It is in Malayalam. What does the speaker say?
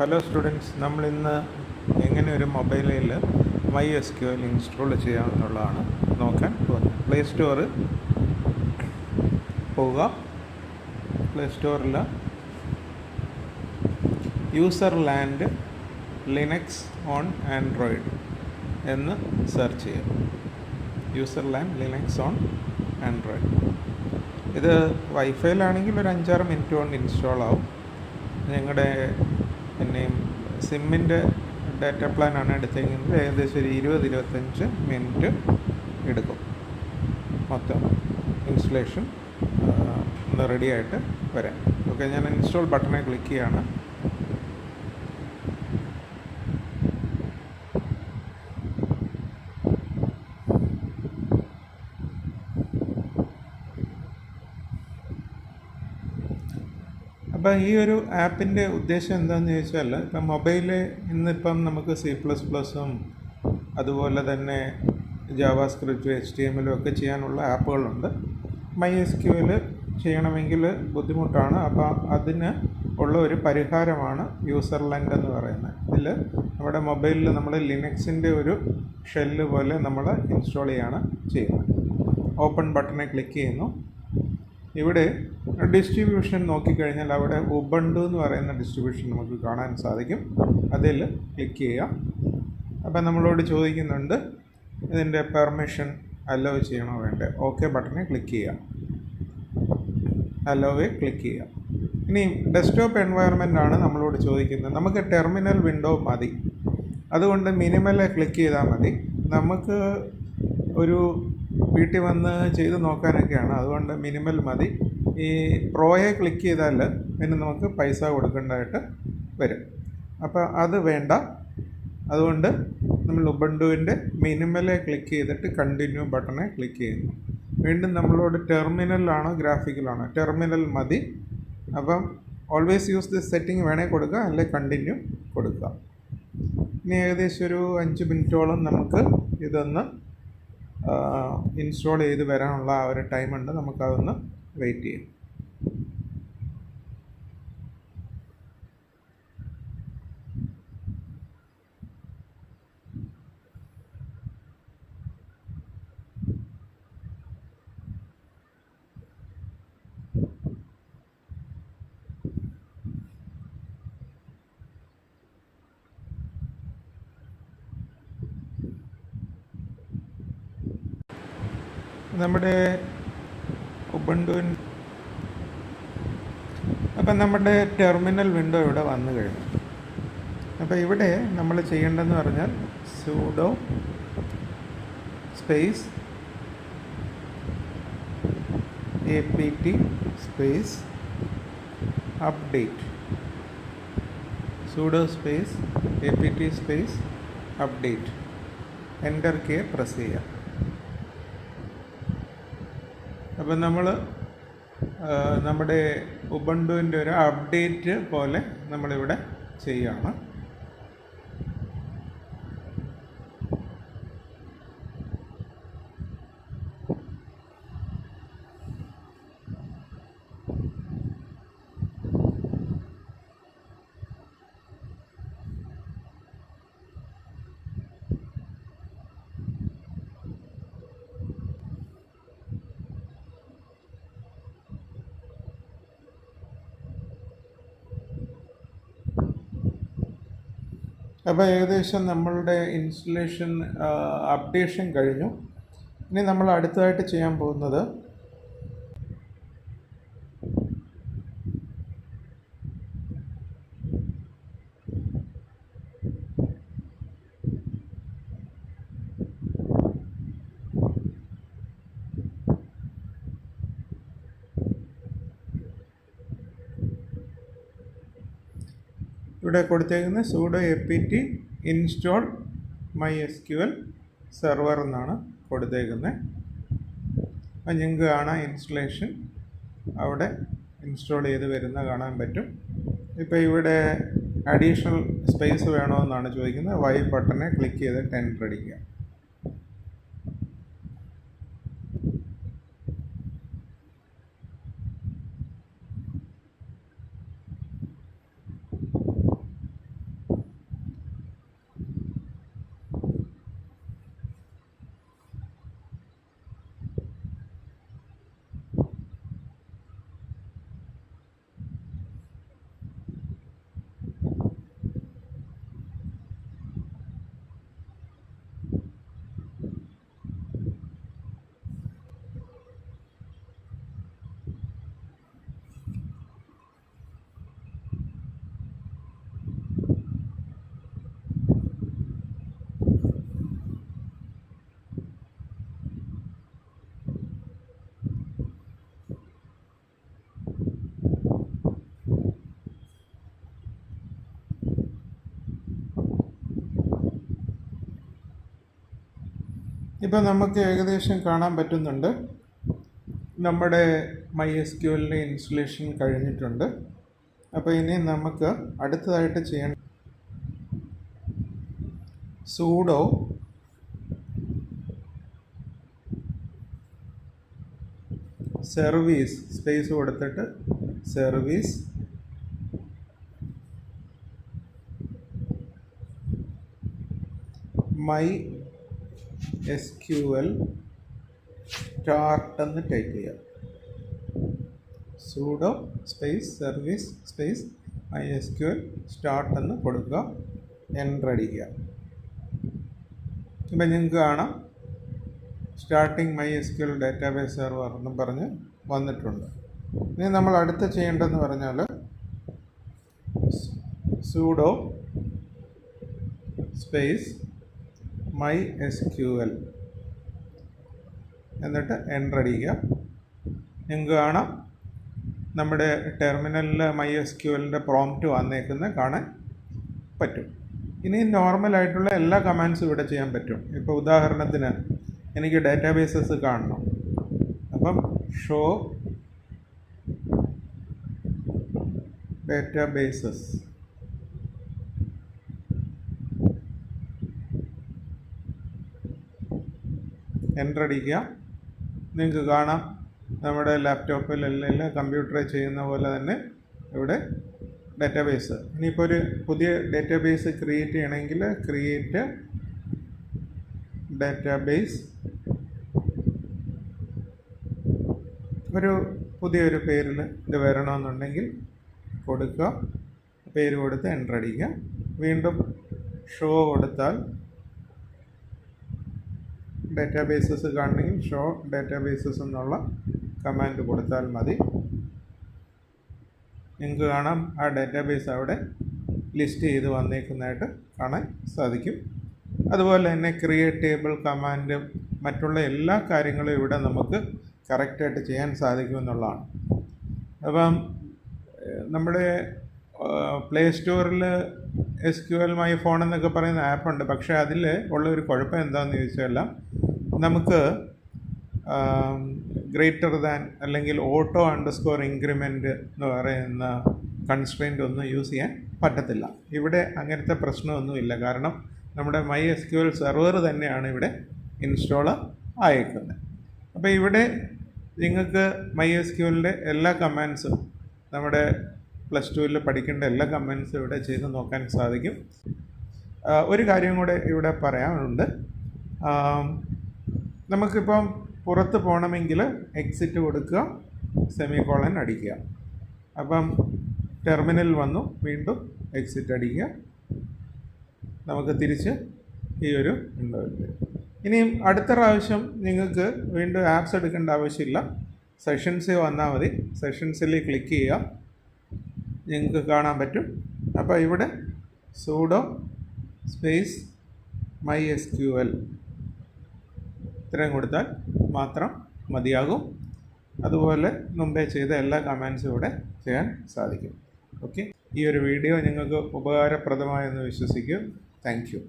ഹലോ സ്റ്റുഡൻസ്, നമ്മൾ ഇന്ന് എങ്ങനെ ഒരു മൊബൈലിൽ MySQL ഇൻസ്റ്റാൾ ചെയ്യാമെന്നുള്ളതാണ് നോക്കാൻ പോകുന്നത്. പ്ലേ സ്റ്റോറിൽ പോവുക. പ്ലേ സ്റ്റോറിൽ UserLand ലിനക്സ് ഓൺ ആൻഡ്രോയിഡ് എന്ന് സെർച്ച് ചെയ്യുക. UserLand Linux on Android. ഇത് വൈഫൈയിലാണെങ്കിൽ ഒരു 5-6 മിനിറ്റ് കൊണ്ട് ഇൻസ്റ്റാൾ ആവും. ഞങ്ങളുടെ പിന്നെയും സിമ്മിൻ്റെ ഡാറ്റ പ്ലാനാണ് എടുത്തെങ്കിൽ ഏകദേശം ഒരു 20-25 മിനിറ്റ് എടുക്കും മൊത്തം ഇൻസ്റ്റലേഷൻ ഒന്ന് റെഡിയായിട്ട് വരാൻ. ഓക്കെ, ഞാൻ ഇൻസ്റ്റാൾ ബട്ടണെ ക്ലിക്ക് ചെയ്യുകയാണ്. അപ്പോൾ ഈ ഒരു ആപ്പിൻ്റെ ഉദ്ദേശം എന്താണെന്ന് ചോദിച്ചാൽ, ഇപ്പം മൊബൈലിൽ ഇന്നിപ്പം നമുക്ക് C++ഉം അതുപോലെ തന്നെ ജാവാസ്ക്രിപ്റ്റും HTML ഒക്കെ ചെയ്യാനുള്ള ആപ്പുകളുണ്ട്. MySQL ചെയ്യണമെങ്കിൽ ബുദ്ധിമുട്ടാണ്. അപ്പോൾ അതിന് ഉള്ള ഒരു പരിഹാരമാണ് UserLand എന്ന് പറയുന്നത്. ഇതിൽ നമ്മുടെ മൊബൈലിൽ നമ്മൾ ലിനക്സിൻ്റെ ഒരു ഷെല്ല് പോലെ നമ്മൾ ഇൻസ്റ്റാൾ ചെയ്യാണ് ചെയ്യുന്നത്. ഓപ്പൺ ബട്ടണെ ക്ലിക്ക് ചെയ്യുന്നു. ഇവിടെ ഡിസ്ട്രിബ്യൂഷൻ നോക്കിക്കഴിഞ്ഞാൽ അവിടെ ഉബുണ്ടു എന്ന് പറയുന്ന ഡിസ്ട്രിബ്യൂഷൻ നമുക്ക് കാണാൻ സാധിക്കും. അതിൽ ക്ലിക്ക് ചെയ്യുക. അപ്പം നമ്മളോട് ചോദിക്കുന്നുണ്ട് ഇതിൻ്റെ പെർമിഷൻ അലോ ചെയ്യണോ വേണ്ടേ. ഓക്കെ ബട്ടനെ ക്ലിക്ക് ചെയ്യുക. അലോവെ ക്ലിക്ക് ചെയ്യുക. ഇനി ഡെസ്ക്ടോപ്പ് എൻവയറമെൻ്റ് ആണ് നമ്മളോട് ചോദിക്കുന്നത്. നമുക്ക് ടെർമിനൽ വിൻഡോ മതി, അതുകൊണ്ട് മിനിമലെ ക്ലിക്ക് ചെയ്താൽ മതി. നമുക്ക് ഒരു വീട്ടിൽ വന്ന് ചെയ്ത് നോക്കാനൊക്കെയാണ്, അതുകൊണ്ട് മിനിമൽ മതി. ഈ പ്രോയെ ക്ലിക്ക് ചെയ്താൽ പിന്നെ നമുക്ക് പൈസ കൊടുക്കേണ്ടതായിട്ട് വരും. അപ്പോൾ അത് വേണ്ട. അതുകൊണ്ട് നമ്മൾ ഉബുണ്ടുവിൻ്റെ മിനിമലെ ക്ലിക്ക് ചെയ്തിട്ട് കണ്ടിന്യൂ ബട്ടണെ ക്ലിക്ക് ചെയ്യുന്നു. വീണ്ടും നമ്മളോട് ടെർമിനലാണോ ഗ്രാഫിക്കലാണോ, ടെർമിനൽ മതി. അപ്പം ഓൾവേസ് യൂസ് ദിസ് സെറ്റിംഗ് വേണേൽ കൊടുക്കുക, അല്ലെങ്കിൽ കണ്ടിന്യൂ കൊടുക്കുക. ഇനി ഏകദേശം ഒരു 5 മിനിറ്റോളം നമുക്ക് ഇതൊന്ന് ഇൻസ്റ്റാൾ ചെയ്ത് വരാനുള്ള ആ ഒരു ടൈമുണ്ട്. നമുക്കതൊന്ന് വെയിറ്റ് ചെയ്യും. നമ്മുടെ ഉബുണ്ടുവിൻ അപ്പം നമ്മുടെ ടെർമിനൽ വിൻഡോ ഇവിടെ വന്നു കഴിഞ്ഞു. അപ്പോൾ ഇവിടെ നമ്മൾ ചെയ്യേണ്ടതെന്ന് പറഞ്ഞാൽ sudo space apt space update, sudo space apt space update, enter key press ചെയ്യുക. അപ്പം നമ്മൾ നമ്മുടെ ഉബുണ്ടുവിൻ്റെ ഒരു അപ്ഡേറ്റ് പോലെ നമ്മളിവിടെ ചെയ്യുകയാണ്. അപ്പോൾ ഏകദേശം നമ്മളുടെ ഇൻസ്റ്റലേഷൻ അപ്ഡേഷൻ കഴിഞ്ഞു. ഇനി നമ്മൾ അടുത്തതായിട്ട് ചെയ്യാൻ പോകുന്നത് ഇവിടെ കൊടുത്തേക്കുന്ന sudo apt install MySQL server എന്നാണ് കൊടുത്തേക്കുന്നത്. അപ്പം നിങ്ങൾക്ക് കാണാം ഇൻസ്റ്റലേഷൻ അവിടെ ഇൻസ്റ്റാൾ ചെയ്ത് വരുന്ന കാണാൻ പറ്റും. ഇപ്പോൾ ഇവിടെ അഡീഷണൽ സ്പേസ് വേണമെന്നാണ് ചോദിക്കുന്നത്. വൈ ബട്ടനെ ക്ലിക്ക് ചെയ്തിട്ട് എൻ്റർ അടിക്കുക. ഇപ്പോൾ നമുക്ക് ഏകദേശം കാണാൻ പറ്റുന്നുണ്ട് നമ്മുടെ MySQLൻ്റെ ഇൻസ്റ്റലേഷൻ കഴിഞ്ഞിട്ടുണ്ട്. അപ്പോൾ ഇനി നമുക്ക് അടുത്തതായിട്ട് ചെയ്യേണ്ട sudo സർവീസ് സ്പേസ് കൊടുത്തിട്ട് സർവീസ് MySQL start എന്ന് ടൈപ്പ് ചെയ്യുക. sudo space service space MySQL start എന്ന് കൊടുക്കുക. എൻ്റർ അടിക്കുക. ഇപ്പം നിങ്ങൾക്ക് കാണാം സ്റ്റാർട്ടിങ് MySQL ഡാറ്റാബേസ് സെർവർ എന്നും പറഞ്ഞ് വന്നിട്ടുണ്ട്. ഇനി നമ്മൾ അടുത്ത് ചെയ്യേണ്ടതെന്ന് പറഞ്ഞാൽ sudo സ്പേസ് MySQL എന്നിട്ട് എൻ്റർ അടിക്കുക. നിങ്ങൾക്ക് കാണാം നമ്മുടെ ടെർമിനലിൽ MySQLൻ്റെ പ്രോംപ്റ്റ് വന്നേക്കുന്നത് കാണാൻ പറ്റും. ഇനി നോർമലായിട്ടുള്ള എല്ലാ കമാൻഡ്സും ഇവിടെ ചെയ്യാൻ പറ്റും. ഇപ്പോൾ ഉദാഹരണത്തിന് എനിക്ക് ഡാറ്റാബേസസ് കാണണം. അപ്പം ഷോ ഡാറ്റാബേസസ് എൻ്റർ അടിക്കുക. നിങ്ങൾക്ക് കാണാം നമ്മുടെ ലാപ്ടോപ്പിൽ അല്ലെങ്കിൽ കമ്പ്യൂട്ടറിൽ ചെയ്യുന്ന പോലെ തന്നെ ഇവിടെ ഡാറ്റാബേസ്. ഇനിയിപ്പോൾ ഒരു പുതിയ ഡാറ്റാബേസ് ക്രിയേറ്റ് ചെയ്യണമെങ്കിൽ ക്രിയേറ്റ് ഡാറ്റാബേസ് ഒരു പുതിയൊരു പേരിൽ ഇത് വരണമെന്നുണ്ടെങ്കിൽ കൊടുക്കുക. പേര് കൊടുത്ത് എൻ്റർ അടിക്കുക. വീണ്ടും ഷോ കൊടുത്താൽ ഡാറ്റാബേസസ് കാണണമെങ്കിൽ ഷോ ഡാറ്റാബേസസ് എന്നുള്ള കമാൻഡ് കൊടുത്താൽ മതി. നിങ്ങൾക്ക് കാണാം ആ ഡാറ്റാബേസ് അവിടെ ലിസ്റ്റ് ചെയ്ത് വന്നേക്കുന്നതായിട്ട് കാണാൻ സാധിക്കും. അതുപോലെ തന്നെ ക്രിയേറ്റ് ടേബിൾ കമാൻഡും മറ്റുള്ള എല്ലാ കാര്യങ്ങളും ഇവിടെ നമുക്ക് കറക്റ്റായിട്ട് ചെയ്യാൻ സാധിക്കുമെന്നുള്ളതാണ്. അപ്പം നമ്മുടെ പ്ലേ സ്റ്റോറിൽ SQL മൈ ഫോൺ എന്നൊക്കെ പറയുന്ന ആപ്പുണ്ട്. പക്ഷേ അതിൽ ഉള്ളൊരു കുഴപ്പം എന്താണെന്ന് ചോദിച്ചാൽ നമുക്ക് ഗ്രേറ്റർ ദാൻ അല്ലെങ്കിൽ ഓട്ടോ അണ്ടർസ്കോർ ഇൻക്രിമെൻ്റ് എന്ന് പറയുന്ന കൺസ്ട്രെയിൻ്റ് ഒന്നും യൂസ് ചെയ്യാൻ പറ്റത്തില്ല. ഇവിടെ അങ്ങനത്തെ പ്രശ്നമൊന്നുമില്ല. കാരണം നമ്മുടെ MySQL സെർവർ തന്നെയാണ് ഇവിടെ ഇൻസ്റ്റാൾ ആയേക്കുന്നത്. അപ്പോൾ ഇവിടെ നിങ്ങൾക്ക് MySQLൻ്റെ എല്ലാ കമാൻഡ്സും നമ്മുടെ +2 പഠിക്കേണ്ട എല്ലാ കമാൻഡ്സും ഇവിടെ ചെയ്ത് നോക്കാൻ സാധിക്കും. ഒരു കാര്യം കൂടെ ഇവിടെ പറയാനുണ്ട്. നമുക്കിപ്പം പുറത്ത് പോകണമെങ്കിൽ എക്സിറ്റ് കൊടുക്കുക, സെമികോളൻ അടിക്കുക. അപ്പം ടെർമിനൽ വന്നു, വീണ്ടും എക്സിറ്റ് അടിക്കുക. നമുക്ക് തിരിച്ച് ഈ ഒരു ഉണ്ടാവില്ല. ഇനിയും അടുത്ത പ്രാവശ്യം നിങ്ങൾക്ക് വീണ്ടും ആപ്സ് എടുക്കേണ്ട ആവശ്യമില്ല. സെഷൻസിൽ വന്നാൽ മതി. സെഷൻസിൽ ക്ലിക്ക് ചെയ്യുക, നിങ്ങൾക്ക് കാണാൻ പറ്റും. അപ്പോൾ ഇവിടെ sudo സ്പേസ് MySQL ഇത്രയും കൊടുത്താൽ മാത്രം മതിയാകും. അതുപോലെ മുമ്പേ ചെയ്ത എല്ലാ കമാൻഡ്സും ഇവിടെ ചെയ്യാൻ സാധിക്കും. ഓക്കെ, ഈ ഒരു വീഡിയോ നിങ്ങൾക്ക് ഉപകാരപ്രദമായെന്ന് വിശ്വസിക്കും. Thank you.